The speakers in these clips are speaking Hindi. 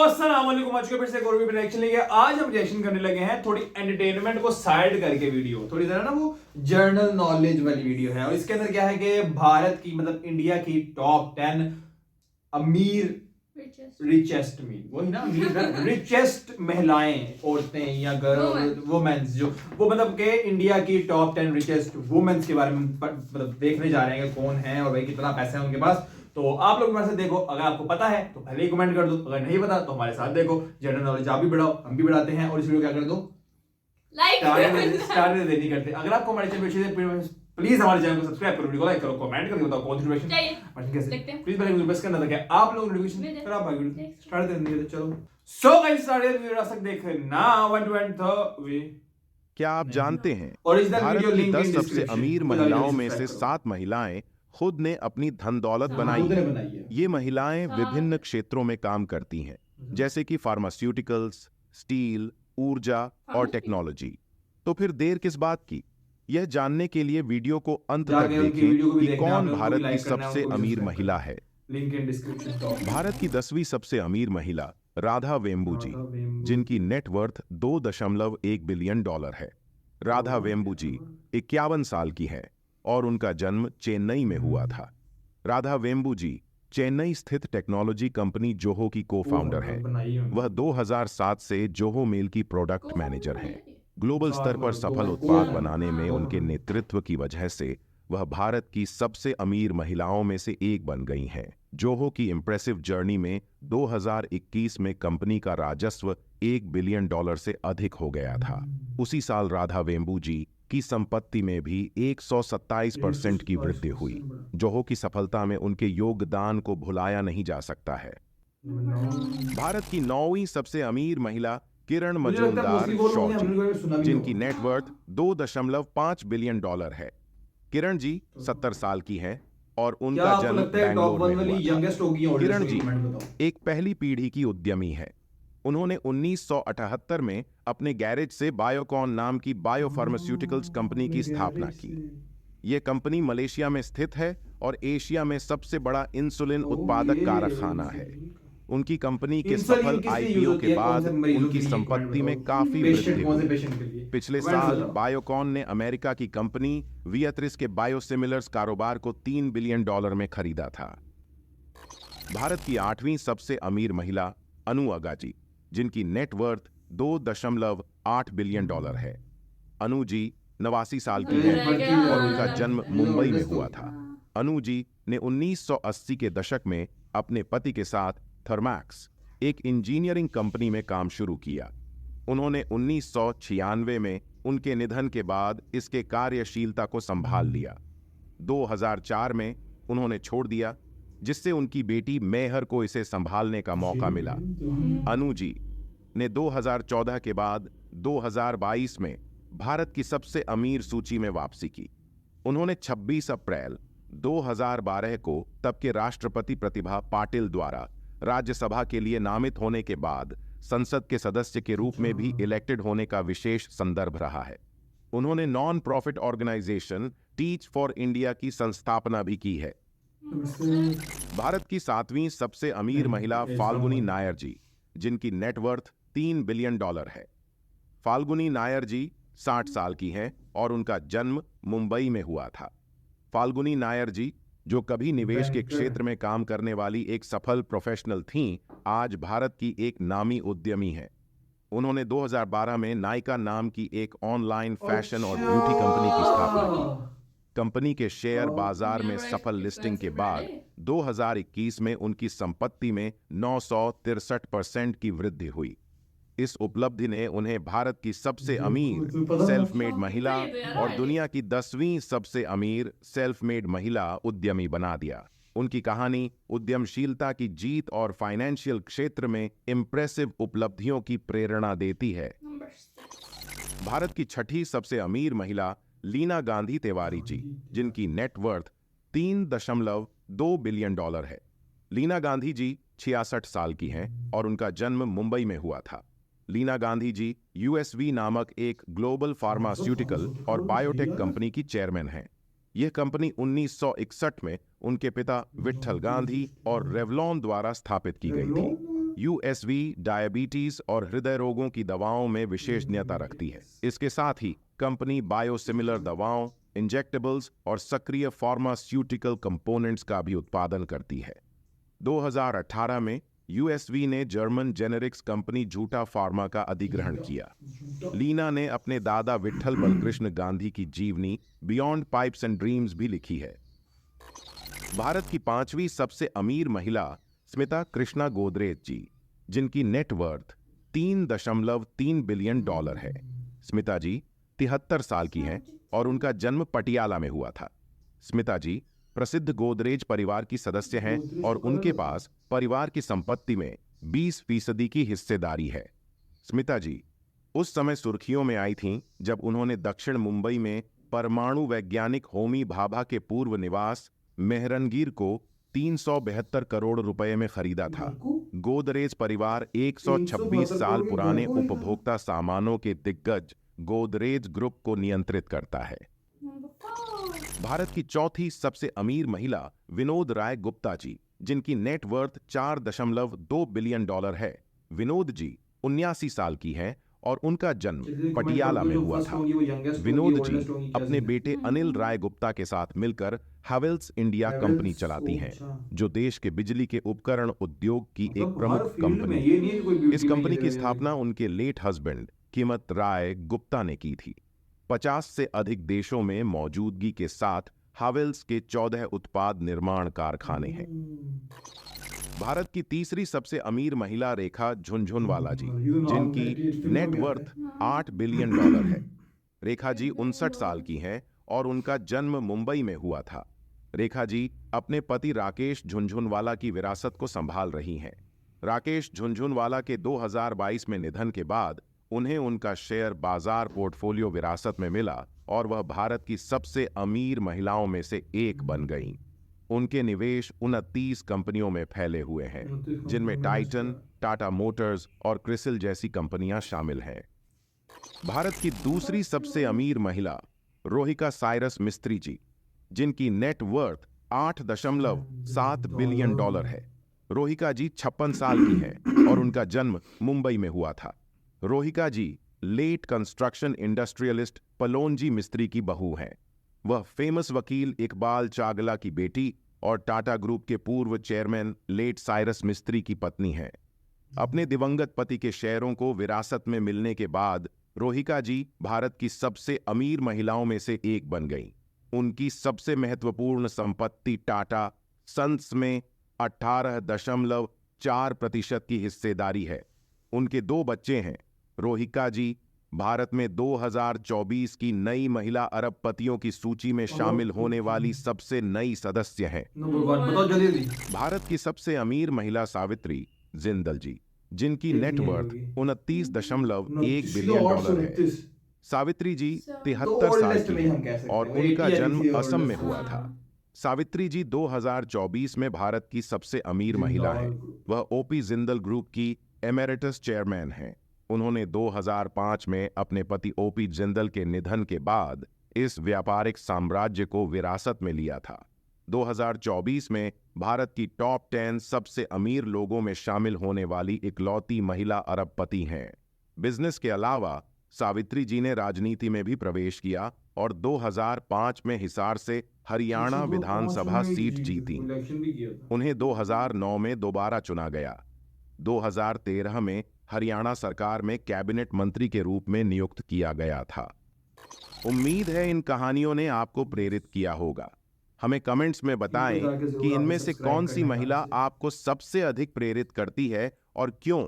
अस्सलाम वालेकुम। आज के फिर से एक और वीडियो रिएक्शन लेके आज हम रिएक्शन करने लगे हैं थोड़ी एंटरटेनमेंट को साइड करके वीडियो, थोड़ी ज़रा ना वो जर्नल नॉलेज वाली वीडियो है। और इसके अंदर क्या है कि भारत की मतलब इंडिया की टॉप 10 अमीर रिचेस्ट मीन वही ना अमीर रिचेस्ट महिलाएं, औरतें या गर्ल वुमेन्स जो वो मतलब के इंडिया की टॉप 10 रिचेस्ट वुमेन्स के बारे में मतलब देखने जा रहे हैं कि कौन है और भाई कितना पैसा है उनके पास। तो आप लोग मेरे से देखो, अगर आपको पता है तो पहले ही कमेंट कर दो, अगर नहीं पता तो हमारे साथ देखो। जनरल नॉलेज आप भी बढ़ाओ, हम भी बढ़ाते हैं। और इस वीडियो क्या कर दो लाइक स्टार देनी करते। अगर आपको हमारे चैनल प्लीज हमारे चैनल को सब्सक्राइब करो, वीडियो को लाइक करो, कमेंट करके बताओ कौन सी नोटिफिकेशन कैसे प्लीज बेल आइकन प्रेस करना ताकि आप लोग नोटिफिकेशन फिर आप वीडियो स्टार्ट कर देंगे। तो चलो सो गाइस स्टार्ट वीडियो तक देखना 120 वे। क्या आप जानते हैं ओरिजिनल भारत वीडियो की लिंक 10 इन सबसे डिस्क्रिप्शन। अमीर महिलाओं में से 7 महिलाएं खुद ने अपनी धन दौलत बनाई है। ये महिलाएं विभिन्न क्षेत्रों में काम करती हैं, जैसे कि फार्मास्यूटिकल्स, स्टील, ऊर्जा और टेक्नोलॉजी। तो फिर देर किस बात की? यह जानने के लिए वीडियो को अंत तक देखें कि कौन भारत की सबसे अमीर महिला है। Link in description. भारत की 10वीं सबसे अमीर महिला राधा वेम्बू जी, जिनकी नेट वर्थ $2.1 बिलियन है। राधा वेम्बू जी 51 साल की है और उनका जन्म चेन्नई में हुआ था। राधा वेम्बू जी चेन्नई स्थित टेक्नोलॉजी कंपनी जोहो की को फाउंडर हैं। वह 2007 से जोहो मेल की प्रोडक्ट मैनेजर हैं। ग्लोबल स्तर पर सफल उत्पाद बनाने में उनके नेतृत्व की वजह से वह भारत की सबसे अमीर महिलाओं में से एक बन गई हैं। जोहो की इम्प्रेसिव जर्नी में 2021 में कंपनी का राजस्व $1 बिलियन से अधिक हो गया था। उसी साल राधा वेम्बू जी की संपत्ति में भी 127% की वृद्धि हुई। जोहो की सफलता में उनके योगदान को भुलाया नहीं जा सकता है। भारत की 9वीं सबसे अमीर महिला किरण मजूमदार शॉ जी, जिनकी नेटवर्थ $2.5 बिलियन है। किरण जी 70 साल की हैं और उनका जन्म बेंगलोर में हुआ था। किरण जी एक पहली पीढ़ी की उद्यमी है। उन्होंने 1978 में अपने गैरेज से बायोकॉन नाम की बायोफार्मास्यूटिकल्स कंपनी की स्थापना की। यह कंपनी मलेशिया में स्थित है और एशिया में सबसे बड़ा इंसुलिन उत्पादक कारखाना है। उनकी कंपनी के सफल आईपीओ के बाद उनकी संपत्ति में काफी वृद्धि हुई। पिछले साल बायोकॉन ने अमेरिका की कंपनी वियाट्रिस के बायोसिमिलर्स कारोबार को $3 बिलियन में खरीदा था। भारत की 8वीं सबसे अमीर महिला अनु अगा जी, जिनकी नेटवर्थ $2.8 बिलियन है। अनु जी 89 साल की हैं और उनका जन्म मुंबई में हुआ था। अनु जी ने 1980 के दशक में अपने पति के साथ थर्मैक्स, एक इंजीनियरिंग कंपनी में काम शुरू किया। उन्होंने 1996 में उनके निधन के बाद इसके कार्यशीलता को संभाल लिया। 2004 में उन्होंने छोड़ दिया, जिससे उनकी बेटी मेहर को इसे संभालने का मौका मिला। अनु जी ने 2014 के बाद 2022 में भारत की सबसे अमीर सूची में वापसी की। उन्होंने 26 अप्रैल 2012 को तब के राष्ट्रपति प्रतिभा पाटिल द्वारा राज्यसभा के लिए नामित होने के बाद संसद के सदस्य के रूप में भी इलेक्टेड होने का विशेष संदर्भ रहा है। उन्होंने non profit organisation Teach For India की संस्थापना भी की है। भारत की 7वीं सबसे अमीर महिला फाल्गुनी नायर जी, जिनकी नेटवर्थ $3 बिलियन है। फाल्गुनी नायर जी 60 साल की हैं और उनका जन्म मुंबई में हुआ था। फाल्गुनी नायर जी, जो कभी निवेश के क्षेत्र में काम करने वाली एक सफल प्रोफेशनल थीं, आज भारत की एक नामी उद्यमी हैं। उन्होंने 2012 में नायका नाम की एक ऑनलाइन फैशन और ब्यूटी कंपनी की स्थापना की। कंपनी के शेयर बाजार में सफल लिस्टिंग के बाद 2021 में उनकी संपत्ति में 963% की वृद्धि हुई। इस उपलब्धि ने उन्हें भारत की सबसे अमीर सेल्फ मेड महिला और दुनिया की 10वीं सबसे अमीर सेल्फ मेड महिला उद्यमी बना दिया। उनकी कहानी उद्यमशीलता की जीत और फाइनेंशियल क्षेत्र में इंप्रेसिव उपलब्धियों की प्रेरणा देती है। भारत की 6ठी सबसे अमीर महिला लीना गांधी तिवारी जी, जिनकी नेटवर्थ $3.2 बिलियन है। लीना गांधी जी 66 साल की हैं और उनका जन्म मुंबई में हुआ था। लीना गांधी जी यूएसवी नामक एक ग्लोबल फार्मास्यूटिकल और बायोटेक कंपनी की चेयरमैन हैं। यह कंपनी 1961 में उनके पिता विट्ठल गांधी और रेवलॉन द्वारा स्थापित की गई थी। यूएसवी डायबिटीज और हृदय रोगों की दवाओं में विशेषज्ञता रखती है। इसके साथ ही कंपनी बायोसिमिलर दवाओं, इंजेक्टेबल्स और सक्रिय फार्मास्यूटिकल कंपोनेंट्स का भी उत्पादन करती है। 2018 में यूएसवी ने जर्मन जेनेरिक्स कंपनी झूठा फार्मा का अधिग्रहण किया। लीना ने अपने दादा विट्ठल बलकृष्ण गांधी की जीवनी बियॉन्ड पाइप्स एंड ड्रीम्स भी लिखी है। भारत की 5वीं सबसे अमीर महिला स्मिता कृष्णा गोदरेज जी, जिनकी नेटवर्थ $3.3 बिलियन है। स्मिता जी 73 साल की हैं और उनका जन्म पटियाला में हुआ था। स्मिता जी प्रसिद्ध गोदरेज परिवार की सदस्य हैं और उनके पास परिवार की संपत्ति में 20% की हिस्सेदारी है। स्मिता जी उस समय सुर्खियों में आई थीं जब उन्होंने दक्षिण मुंबई में परमाणु वैज्ञानिक होमी भाभा के पूर्व निवास मेहरनगीर को 372 करोड़ रुपए में खरीदा था। गोदरेज परिवार 126 साल पुराने उपभोक्ता सामानों के दिग्गज गोदरेज ग्रुप को नियंत्रित करता है। भारत की चौथी सबसे अमीर महिला विनोद राय गुप्ता जी, जिनकी नेटवर्थ $4.2 बिलियन है। विनोद जी 79 साल की हैं और उनका जन्म पटियाला में हुआ था। विनोद जी अपने बेटे अनिल राय गुप्ता के साथ मिलकर हैवेल्स इंडिया कंपनी चलाती हैं, जो देश के बिजली के उपकरण उद्योग की एक प्रमुख कंपनी है। इस कंपनी की स्थापना उनके लेट हस्बैंड कीमत राय गुप्ता ने की थी। 50 से अधिक देशों में मौजूदगी के साथ हैवेल्स के 14 उत्पाद निर्माण कारखाने हैं। भारत की तीसरी सबसे अमीर महिला रेखा झुनझुनवाला जी, जिनकी नेटवर्थ $8 बिलियन है। रेखा जी 59 साल की हैं और उनका जन्म मुंबई में हुआ था। रेखा जी अपने पति राकेश झुनझुनवाला की विरासत को संभाल रही हैं। राकेश झुनझुनवाला के 2022 में निधन के बाद उन्हें उनका शेयर बाजार पोर्टफोलियो विरासत में मिला और वह भारत की सबसे अमीर महिलाओं में से एक बन गईं। उनके निवेश 29 कंपनियों में फैले हुए हैं, जिनमें टाइटन, टाटा मोटर्स और क्रिसिल जैसी कंपनियां शामिल हैं। भारत की दूसरी सबसे अमीर महिला रोहिका साइरस मिस्त्री जी, जिनकी नेटवर्थ $8.7 बिलियन है। रोहिका जी 56 साल की हैं और उनका जन्म मुंबई में हुआ था। रोहिका जी लेट कंस्ट्रक्शन इंडस्ट्रियलिस्ट पलोनजी मिस्त्री की बहू हैं। वह फेमस वकील इकबाल चागला की बेटी और टाटा ग्रुप के पूर्व चेयरमैन लेट साइरस मिस्त्री की पत्नी हैं। अपने दिवंगत पति के शेयरों को विरासत में मिलने के बाद रोहिका जी भारत की सबसे अमीर महिलाओं में से एक बन गईं। उनकी सबसे महत्वपूर्ण संपत्ति टाटा सन्स में 18.4% की हिस्सेदारी है। उनके 2 बच्चे हैं। रोहिका जी भारत में 2024 की नई महिला अरबपतियों की सूची में शामिल होने वाली सबसे नई सदस्य हैं। भारत की सबसे अमीर महिला सावित्री जिंदल जी, जिनकी नेटवर्थ $29.1 बिलियन है। सावित्री जी 73 साल की हैं और उनका जन्म असम में हुआ था। सावित्री जी 2024 में भारत की सबसे अमीर महिला हैं। वह ओपी जिंदल ग्रुप की एमेरिटस चेयरमैन हैं। उन्होंने 2005 में अपने पति ओपी जिंदल के निधन के बाद इस व्यापारिक साम्राज्य को विरासत में लिया था। 2024 में भारत की टॉप 10 सबसे अमीर लोगों में शामिल होने वाली इकलौती महिला अरबपति हैं। बिजनेस के अलावा सावित्री जी ने राजनीति में भी प्रवेश किया और 2005 में हिसार से हरियाणा विधानसभा सीट जीती। उन्हें 2009 में दोबारा चुना गया। 2013 में हरियाणा सरकार में कैबिनेट मंत्री के रूप में नियुक्त किया गया था। उम्मीद है इन कहानियों ने आपको प्रेरित किया होगा। हमें कमेंट्स में बताएं कि इनमें से कौन सी महिला आपको सबसे अधिक प्रेरित करती है और क्यों।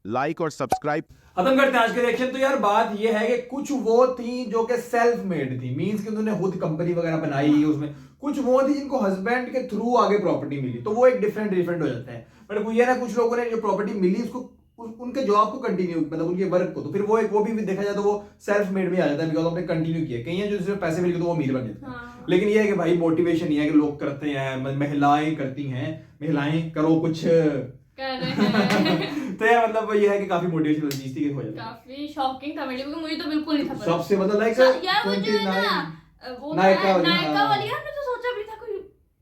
लाइक और सब्सक्राइब। खत्म करते हैं आज के रिएक्शन। तो यार बात ये है कि कुछ वो थी जो कि सेल्फ मेड थी, मींस कि उन्होंने खुद कंपनी वगैरह बनाई, उसमें कुछ वो थी जिनको हस्बैंड के थ्रू आगे प्रॉपर्टी मिली, तो वो एक डिफरेंट हो जाता है। बट ये ना कुछ लोगों ने जो प्रॉपर्टी मिली उसको उनके जॉब को कंटिन्यू, मतलब उनके वर्क को, तो फिर वो भी देखा जाए तो वो सेल्फ मेड में आ जाता है, बिकॉज आपने कंटिन्यू किया। कहीं है जो सिर्फ पैसे मिल गए तो वो अमीर बन जाते हैं। लेकिन ये है कि भाई मोटिवेशन ये है कि लोग करते हैं, महिलाएं करती हैं, महिलाएं करो कुछ कर रहे हैं। तो यार मतलब ये है कि काफी मोटिवेशनल चीज थी, हो जाता है। काफी शॉकिंग था मेरे लिए, मुझे तो बिल्कुल नहीं था पता। सबसे मतलब लाइक यार वो जो है ना वो नायका वाली, यार मैं तो सोचा भी था कोई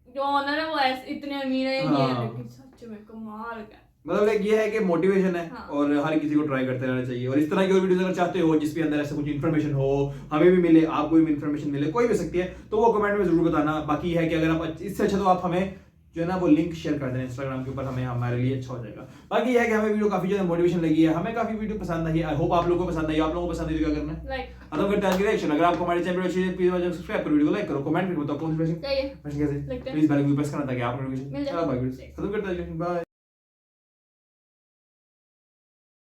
जो ऑनर है वो ऐसे इतने अमीर है, ये लेकिन सच में कमाल का। मतलब लाइक ये है कि मोटिवेशन है हाँ। और हर किसी को ट्राई करते रहना चाहिए। और इस तरह की और वीडियोस अगर चाहते हो जिसके अंदर ऐसे कुछ इन्फॉर्मेशन हो, हमें भी मिले, आपको भी इन्फॉर्मेशन मिले, कोई भी सकती है, तो वो कमेंट में जरूर बताना। बाकी है कि अगर आप इससे अच्छा तो आप हमें जो है ना वो लिंक शेयर कर देना इंस्टाग्राम के ऊपर, हमें हमारे लिए अच्छा हो जाएगा। बाकी यह है कि हमें वीडियो काफी ज्यादा मोटिवेशन लगी है, हमें काफी वीडियो पसंद आई है। आई होप आप लोगों को पसंद आई। आप लोगों को पसंद आई तो क्या करना है, लाइक खत्म करते हैं आज की रिएक्शन। अगर आपको हमारे चैनल अच्छी प्लीज सब्सक्राइब करो, वीडियो को लाइक करो, कमेंट करके बताओ कौन सी चाहिए कैसे लगता है। प्लीज बेल आइकन प्रेस करना ताकि आप मिल नोटिफिकेशन जाए। खत्म करते हैं। बाय।